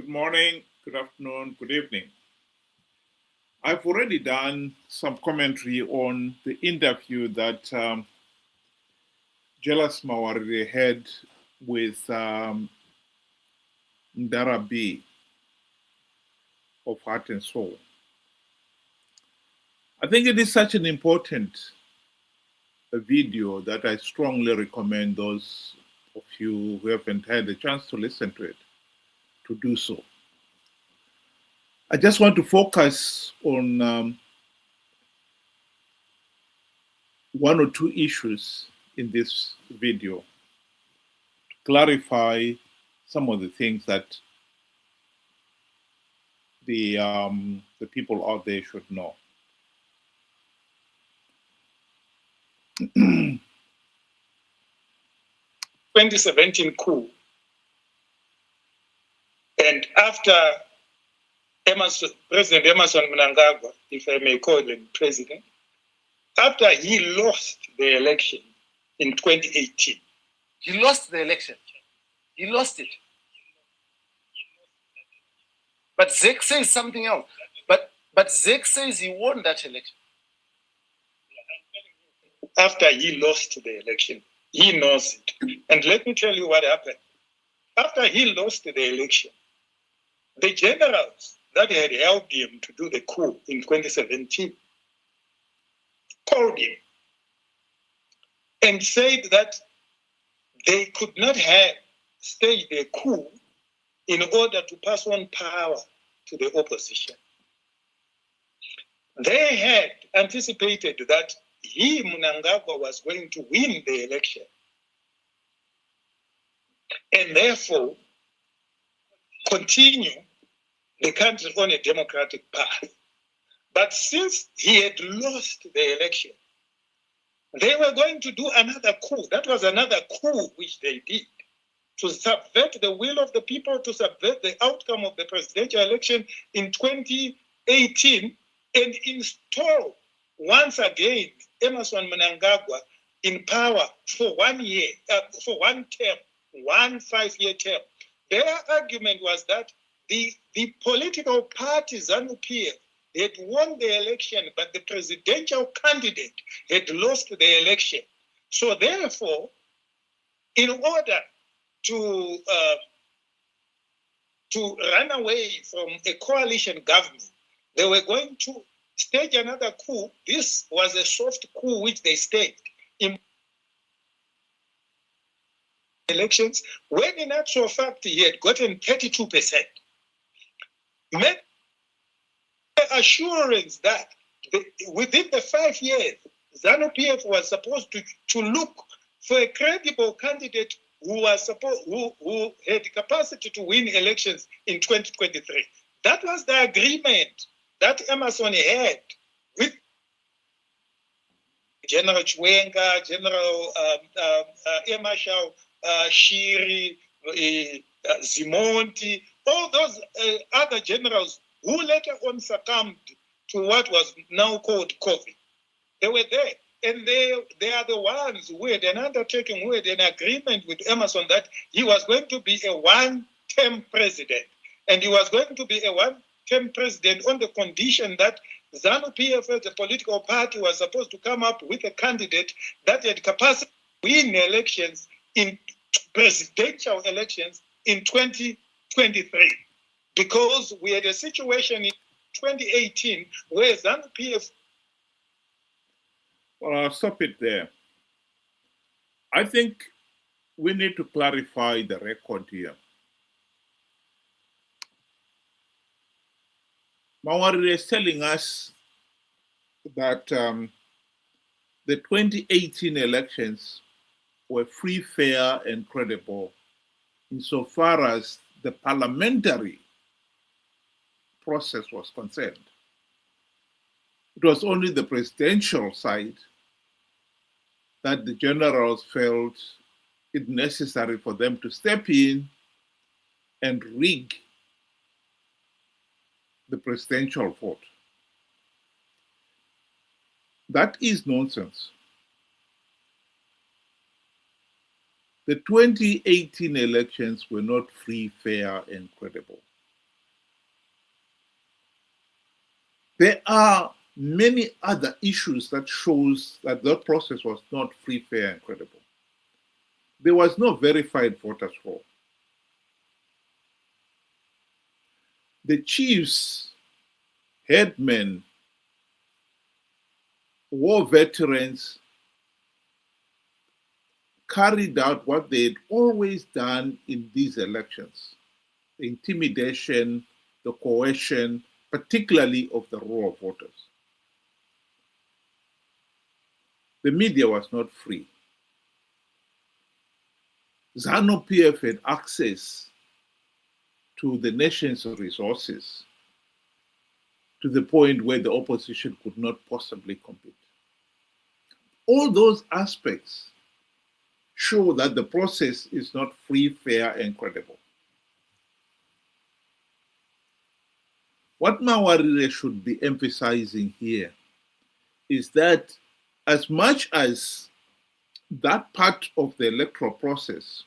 morning, good afternoon, good evening. I've already done some commentary on the interview that Jealous Mawarire had with Ndara B of Heart and Soul. I think it is such an important video that I strongly recommend those of you who haven't had a chance to listen to it to do so. I just want to focus on one or two issues in this video to clarify some of the things that the people out there should know. 2017 coup, and after President Emerson Mnangagwa, if I may call him president, after he lost the election in 2018. He lost the election. He lost it. But Zek says something else. But Zek says he won that election. After he lost the election, he knows it. And let me tell you what happened. After he lost the election, the generals that had helped him to do the coup in 2017 called him and said that they could not have staged a coup in order to pass on power to the opposition. They had anticipated that he, Mnangagwa, was going to win the election and therefore continue the country on a democratic path. But since he had lost the election, they were going to do another coup. That was another coup which they did to subvert the will of the people, to subvert the outcome of the presidential election in 2018 and install once again Emerson Mnangagwa in power for 1 year, for one term, 1 5-year term. Their argument was that the political party Zanu PF had won the election, but the presidential candidate had lost the election. So therefore, in order to run away from a coalition government, they were going to stage another coup. This was a soft coup which they staged in elections, when in actual fact he had gotten 32%. Made assurance that within the 5 years, Zanu PF was supposed to look for a credible candidate who had capacity to win elections in 2023. That was the agreement that Emerson had with General Chwenga, General Marshal Shiri, Zimonti, all those other generals who later on succumbed to what was now called COVID. They were there. And they are the ones who had an undertaking, who had an agreement with Emerson that he was going to be a one-term president. And he was going to be a one-term president on the condition that Zanu PF, as a political party, was supposed to come up with a candidate that had capacity to win elections, in presidential elections in 2023. Because we had a situation in 2018 where Zanu PF... Well, I'll stop it there. I think we need to clarify the record here. Mawarire is telling us that the 2018 elections were free, fair, and credible insofar as the parliamentary process was concerned. It was only the presidential side that the generals felt it necessary for them to step in and rig the presidential vote. That is nonsense. The 2018 elections were not free, fair, and credible. There are many other issues that shows that that process was not free, fair, and credible. There was no verified voters roll. The chiefs, headmen, war veterans carried out what they had always done in these elections: the intimidation, the coercion, particularly of the roll of voters. The media was not free. Zanu PF had access to the nation's resources to the point where the opposition could not possibly compete. All those aspects show that the process is not free, fair, and credible. What Mawarire should be emphasizing here is that as much as that part of the electoral process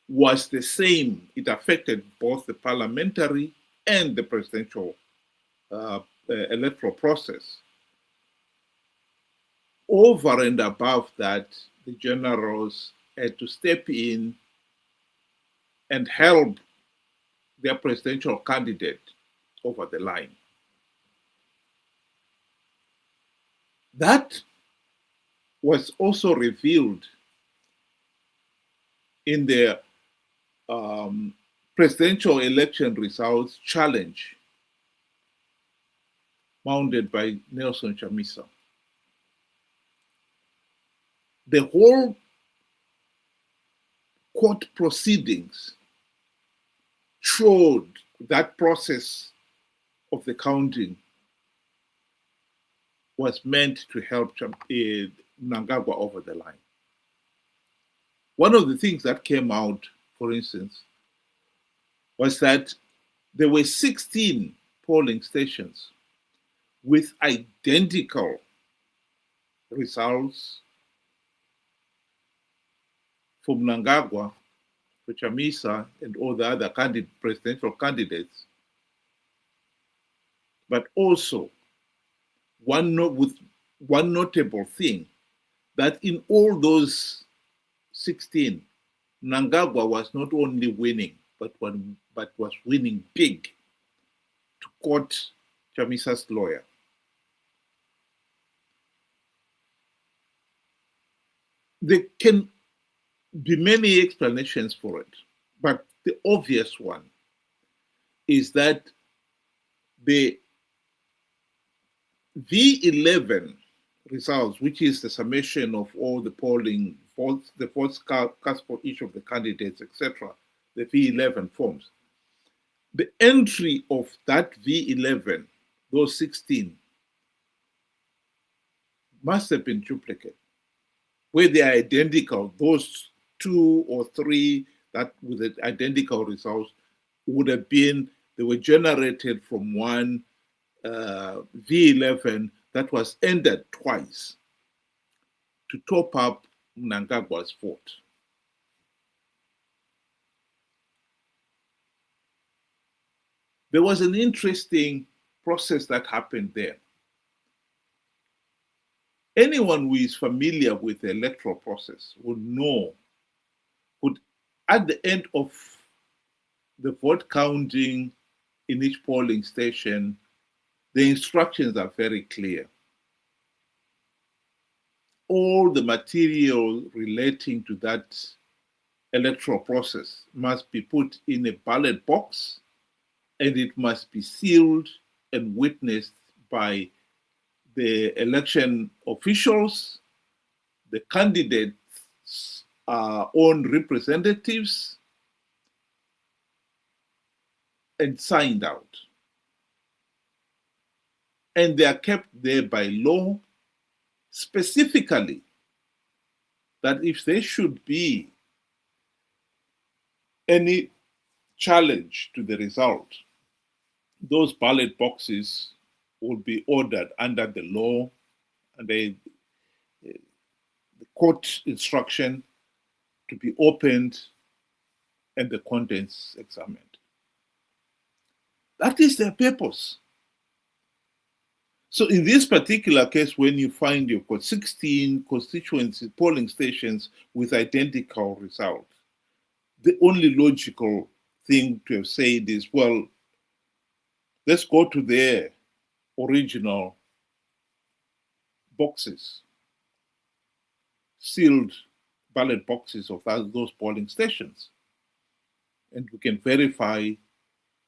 was the same, it affected both the parliamentary and the presidential electoral process. Over and above that, the generals had to step in and help their presidential candidate over the line. That was also revealed in the presidential election results challenge mounted by Nelson Chamisa. The whole court proceedings showed that process of the counting was meant to help Mnangagwa over the line. One of the things that came out, for instance, was that there were 16 polling stations with identical results for Mnangagwa, for Chamisa, and all the other presidential candidates, but also with one notable thing, that in all those 16, Mnangagwa was not only winning, but was winning big to quote Chamisa's lawyer. There can be many explanations for it, but the obvious one is that the V11 results, which is the summation of all the polling votes, the votes cast for each of the candidates, etc., the V11 forms. The entry of that V11, those 16, must have been duplicate, where they are identical. Those 2 or 3 that with the identical results would have been, they were generated from one V11 that was entered twice to top up Mnangagwa's vote. There was an interesting process that happened there. Anyone who is familiar with the electoral process would know, at the end of the vote counting in each polling station, the instructions are very clear. All the material relating to that electoral process must be put in a ballot box, and it must be sealed and witnessed by the election officials, the candidates' own representatives, and signed out. And they are kept there by law, specifically that if there should be any challenge to the result, those ballot boxes will be ordered under the law and the court instruction to be opened and the contents examined. That is their purpose. So in this particular case, when you find you've got 16 constituency polling stations with identical results, the only logical thing to have said is, well, let's go to their original boxes, sealed ballot boxes of those polling stations, and we can verify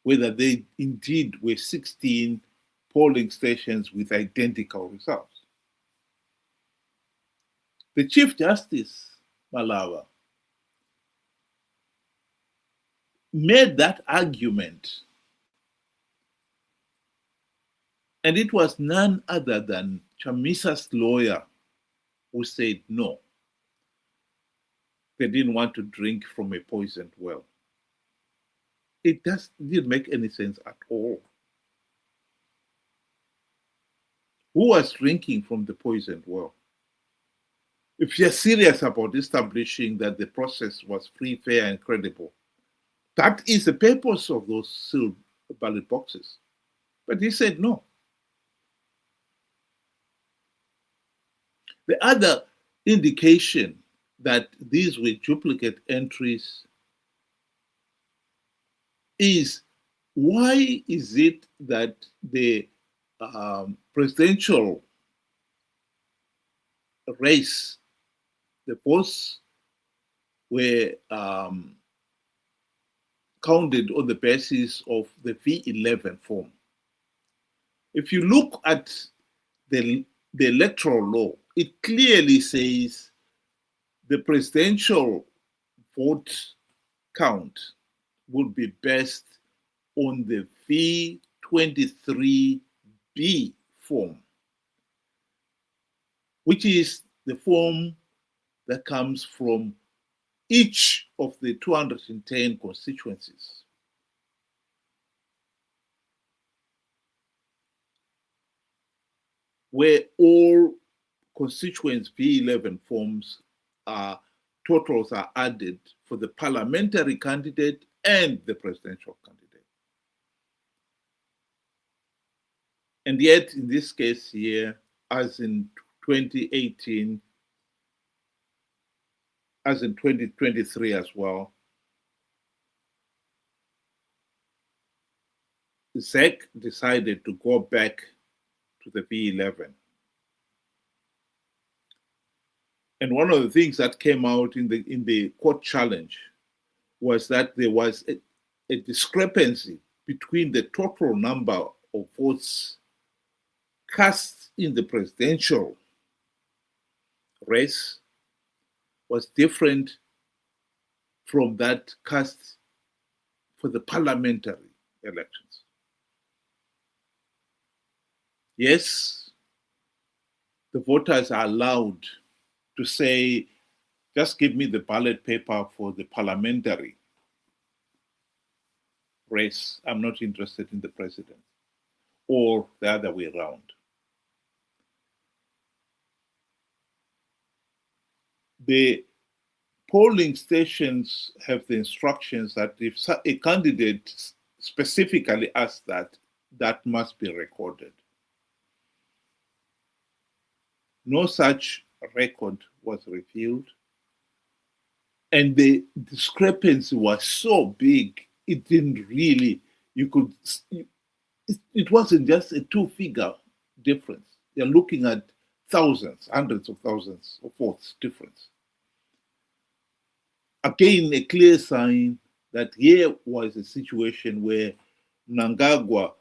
whether they indeed were 16 polling stations with identical results. The Chief Justice, Malawa, made that argument, and it was none other than Chamisa's lawyer who said no. They didn't want to drink from a poisoned well. It didn't make any sense at all. Who was drinking from the poisoned well? If you're serious about establishing that the process was free, fair, and credible, that is the purpose of those sealed ballot boxes. But he said no. The other indication that these were duplicate entries is, why is it that the presidential race, the votes were counted on the basis of the V11 form? If you look at the electoral law, it clearly says the presidential vote count would be based on the V23B form, which is the form that comes from each of the 210 constituencies. Where all constituents V11 forms totals are added for the parliamentary candidate and the presidential candidate. And yet, in this case here, as in 2018, as in 2023 as well, ZEC decided to go back to the V11. And one of the things that came out in the court challenge was that there was a discrepancy between the total number of votes cast in the presidential race was different from that cast for the parliamentary elections. Yes, the voters are allowed to say, just give me the ballot paper for the parliamentary race. I'm not interested in the president, or the other way around. The polling stations have the instructions that if a candidate specifically asks that, that must be recorded. No such record was revealed, and the discrepancy was so big, it didn't really, it wasn't just a two-figure difference. You're looking at thousands, hundreds of thousands of votes difference. Again, a clear sign that here was a situation where Mnangagwa's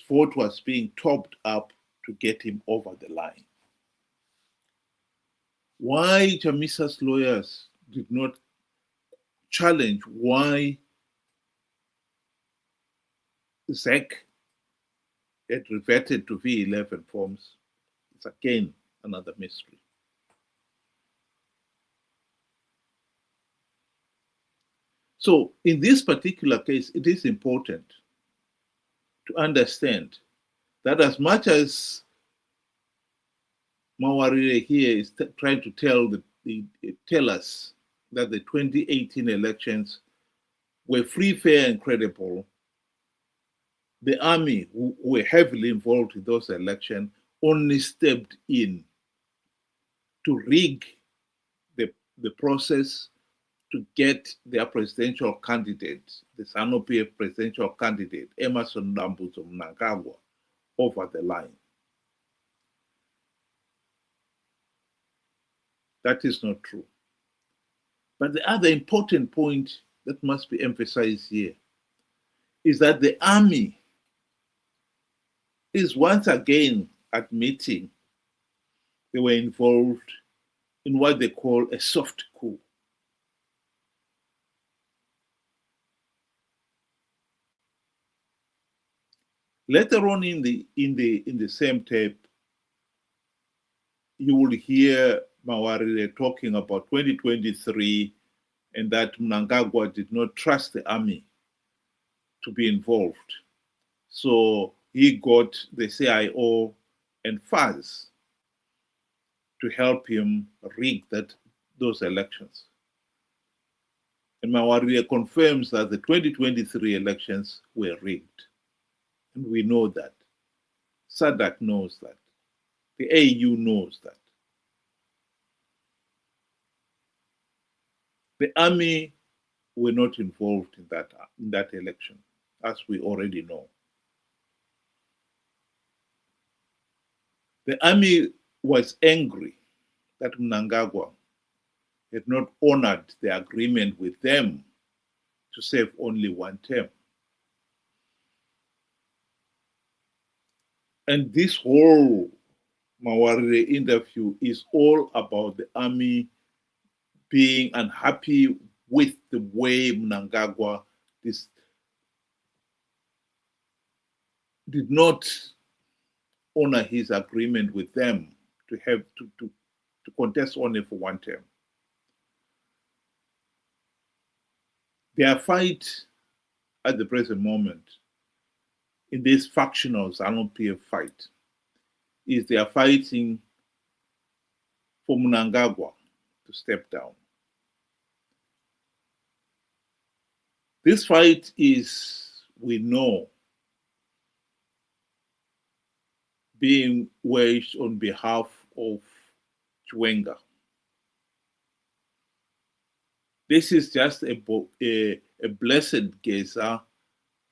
vote was being topped up to get him over the line. Why Chamisa's lawyers did not challenge why ZEC had reverted to V11 forms is again another mystery. So in this particular case, it is important to understand that as much as Mawarire here is trying to tell us that the 2018 elections were free, fair, and credible, the army, who were heavily involved in those elections, only stepped in to rig the process to get their presidential candidate, the Zanu PF presidential candidate, Emerson Mnangagwa, over the line. That is not true. But the other important point that must be emphasized here is that the army is once again admitting they were involved in what they call a soft coup. Later on in the same tape, you will hear Mawarire talking about 2023 and that Mnangagwa did not trust the army to be involved. So he got the CIO and FAS to help him rig those elections. And Mawarire confirms that the 2023 elections were rigged. And we know that. SADC knows that. The AU knows that. The army were not involved in that election, as we already know. The army was angry that Mnangagwa had not honored the agreement with them to serve only one term. And this whole Mawarire interview is all about the army being unhappy with the way Mnangagwa did not honor his agreement with them to have to contest only for one term. Their fight at the present moment in this factional Zanu PF fight is they are fighting for Mnangagwa to step down. This fight is, we know, being waged on behalf of Chiwenga. This is just a blessed Geza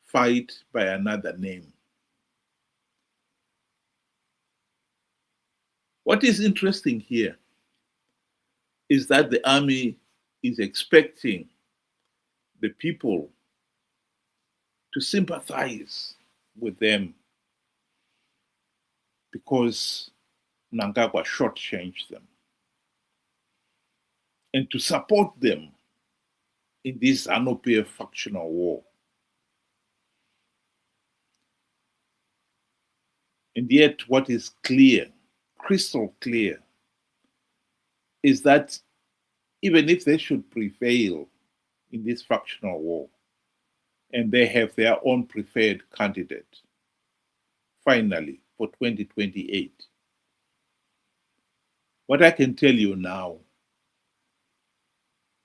fight by another name. What is interesting here is that the army is expecting the people to sympathize with them because Mnangagwa shortchanged them, and to support them in this Zanu PF factional war. And yet what is clear, crystal clear, is that even if they should prevail in this factional war and they have their own preferred candidate, finally, for 2028, what I can tell you now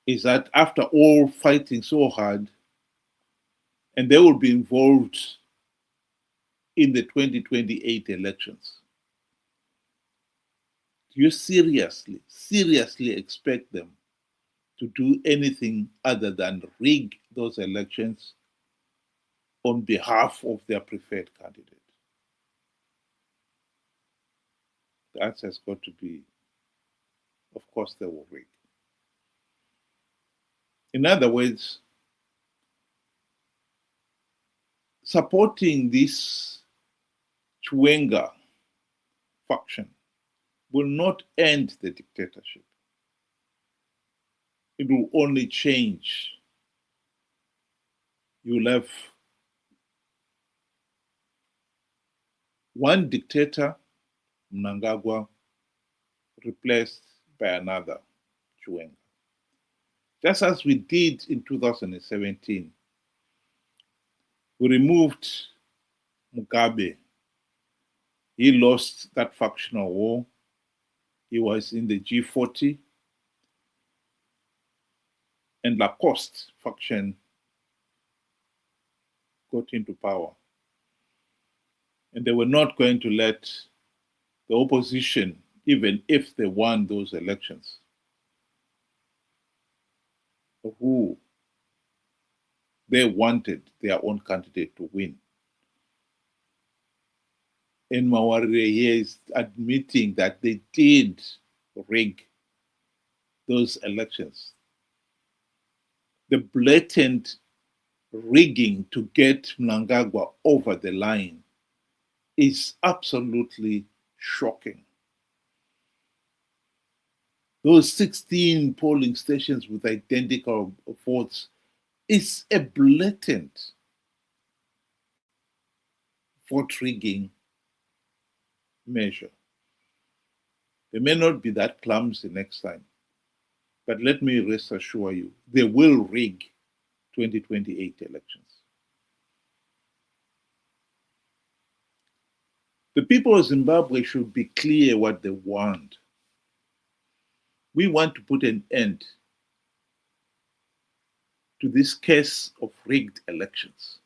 is that after all fighting so hard, and they will be involved in the 2028 elections, do you seriously expect them to do anything other than rig those elections on behalf of their preferred candidate? The answer has got to be, of course, they will rig. In other words, supporting this Chiwenga faction will not end the dictatorship. It will only change. You will have one dictator, Mnangagwa, replaced by another, Chiwenga. Just as we did in 2017, we removed Mugabe. He lost that factional war. He was in the G40, and Lacoste faction got into power. And they were not going to let the opposition, even if they won those elections, who they wanted their own candidate to win. And Mawarire here is admitting that they did rig those elections. The blatant rigging to get Mnangagwa over the line is absolutely shocking. Those 16 polling stations with identical votes is a blatant vote rigging measure. They may not be that clumsy next time, but let me rest assure you, they will rig 2028 elections. The people of Zimbabwe should be clear what they want. We want to put an end to this case of rigged elections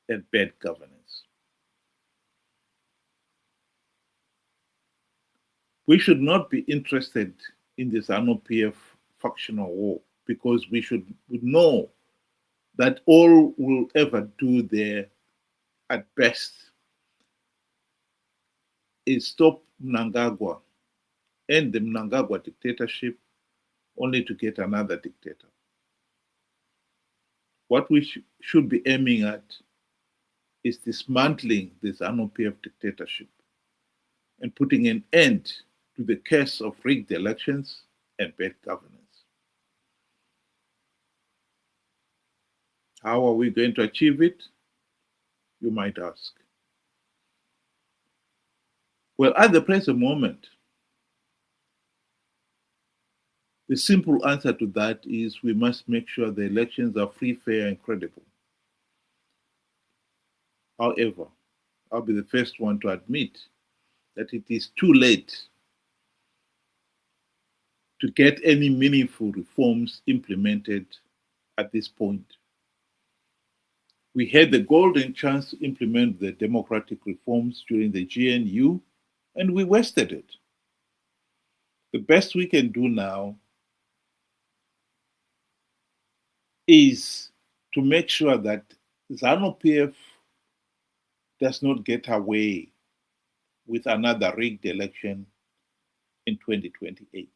and bad governance. We should not be interested in the Zanu PF factional war because we know that all we'll ever do there at best is stop Mnangagwa and the Mnangagwa dictatorship only to get another dictator. What we should be aiming at is dismantling the Zanu PF dictatorship and putting an end to the case of rigged elections and bad governance. How are we going to achieve it? You might ask. Well, at the present moment, the simple answer to that is we must make sure the elections are free, fair, and credible. However, I'll be the first one to admit that it is too late to get any meaningful reforms implemented at this point. We had the golden chance to implement the democratic reforms during the GNU, and we wasted it. The best we can do now is to make sure that Zanu PF does not get away with another rigged election in 2028.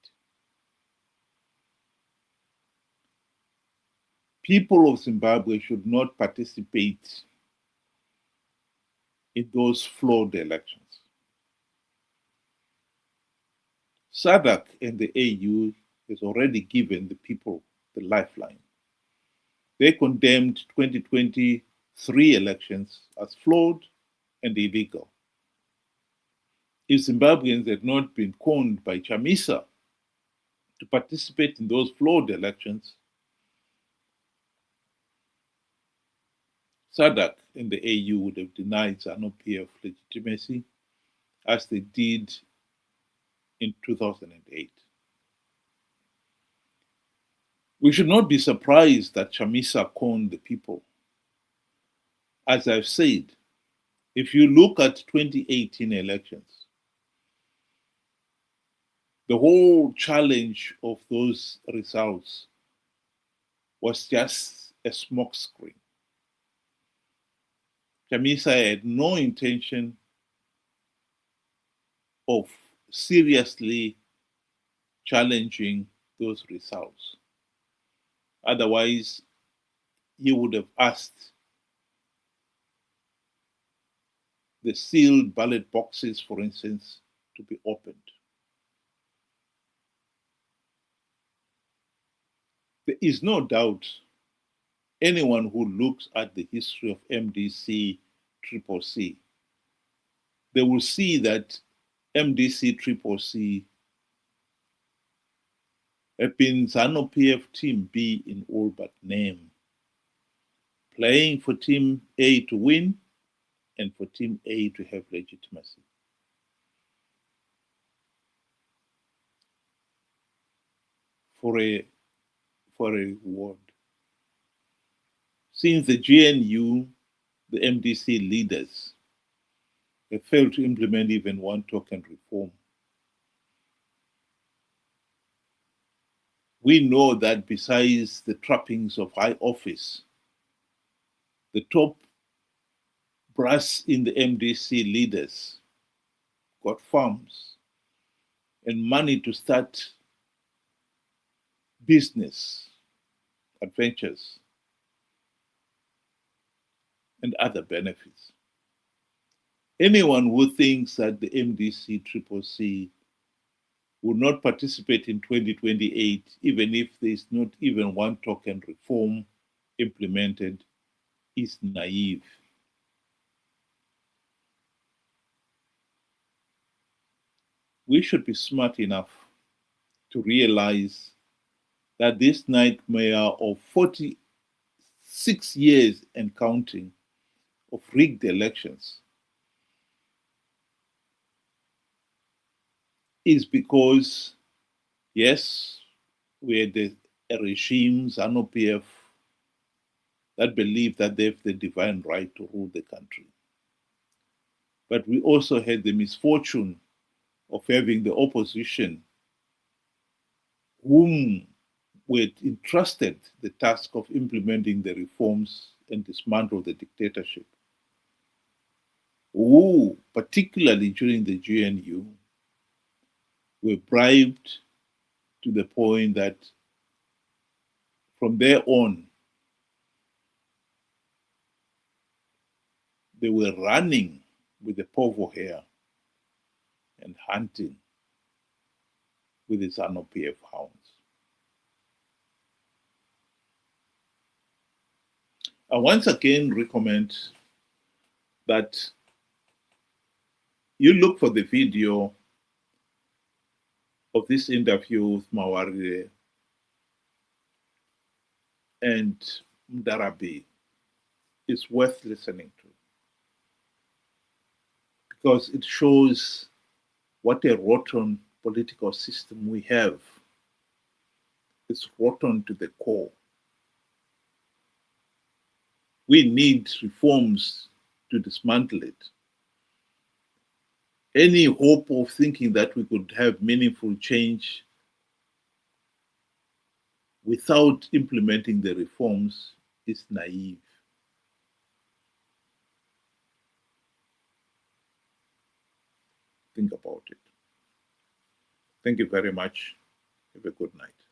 People of Zimbabwe should not participate in those flawed elections. SADC and the AU has already given the people the lifeline. They condemned 2023 elections as flawed and illegal. If Zimbabweans had not been conned by Chamisa to participate in those flawed elections, SADC and the AU would have denied Zanu PF legitimacy as they did in 2008. We should not be surprised that Chamisa conned the people. As I've said, if you look at 2018 elections, the whole challenge of those results was just a smokescreen. Chamisa had no intention of seriously challenging those results. Otherwise, he would have asked the sealed ballot boxes, for instance, to be opened. There is no doubt anyone who looks at the history of MDC CCC, they will see that MDC CCC have been Zanu PF Team B in all but name, playing for Team A to win and for Team A to have legitimacy. For a reward. Since the GNU the MDC leaders have failed to implement even one token reform. We know that besides the trappings of high office, the top brass in the MDC leaders got farms and money to start business adventures and other benefits. Anyone who thinks that the MDC will not participate in 2028, even if there is not even one token reform implemented, is naive. We should be smart enough to realize that this nightmare of 46 years and counting of rigged elections is because, yes, we had a regime, Zanu PF, that believed that they have the divine right to rule the country. But we also had the misfortune of having the opposition whom we had entrusted the task of implementing the reforms and dismantle the dictatorship, who, particularly during the GNU, were bribed to the point that from there on, they were running with the povo hair and hunting with the Zanu PF hounds. I once again recommend that you look for the video of this interview with Mawarire and Mdarabi. It's worth listening to because it shows what a rotten political system we have. It's rotten to the core. We need reforms to dismantle it. Any hope of thinking that we could have meaningful change without implementing the reforms is naive. Think about it. Thank you very much. Have a good night.